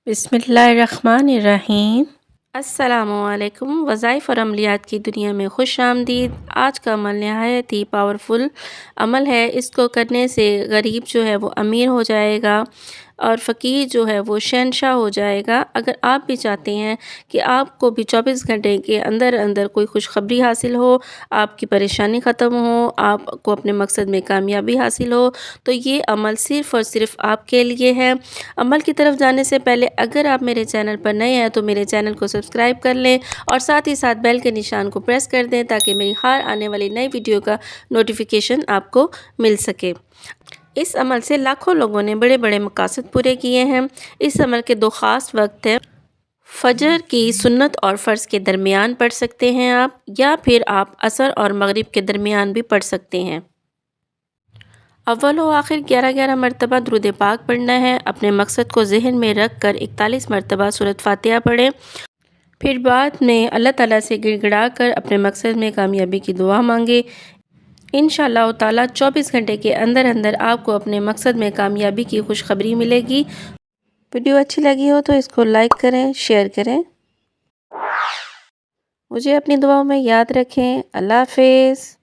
بسم اللہ الرحمن الرحیم۔ السلام علیکم۔ وظائف اور عملیات کی دنیا میں خوش آمدید۔ آج کا عمل نہایت ہی پاورفل عمل ہے۔ اس کو کرنے سے غریب جو ہے وہ امیر ہو جائے گا اور فقیر جو ہے وہ شہنشاہ ہو جائے گا۔ اگر آپ بھی چاہتے ہیں کہ آپ کو بھی 24 گھنٹے کے اندر اندر کوئی خوشخبری حاصل ہو، آپ کی پریشانی ختم ہو، آپ کو اپنے مقصد میں کامیابی حاصل ہو، تو یہ عمل صرف اور صرف آپ کے لیے ہے۔ عمل کی طرف جانے سے پہلے اگر آپ میرے چینل پر نئے ہیں تو میرے چینل کو سبسکرائب کر لیں اور ساتھ ہی ساتھ بیل کے نشان کو پریس کر دیں تاکہ میری ہر آنے والی نئی ویڈیو کا نوٹیفیکیشن آپ کو مل سکے۔ اس عمل سے لاکھوں لوگوں نے بڑے بڑے مقاصد پورے کیے ہیں۔ اس عمل کے دو خاص وقت ہیں۔ فجر کی سنت اور فرض کے درمیان پڑھ سکتے ہیں آپ، یا پھر آپ عصر اور مغرب کے درمیان بھی پڑھ سکتے ہیں۔ اول و آخر 11 مرتبہ درود پاک پڑھنا ہے۔ اپنے مقصد کو ذہن میں رکھ کر 41 مرتبہ سورۃ فاتحہ پڑھیں۔ پھر بعد میں اللہ تعالیٰ سے گڑ گڑا کر اپنے مقصد میں کامیابی کی دعا مانگے۔ انشاءاللہ تعالیٰ 24 گھنٹے کے اندر اندر آپ کو اپنے مقصد میں کامیابی کی خوشخبری ملے گی۔ ویڈیو اچھی لگی ہو تو اس کو لائک کریں، شیئر کریں۔ مجھے اپنی دعاؤں میں یاد رکھیں۔ اللہ حافظ۔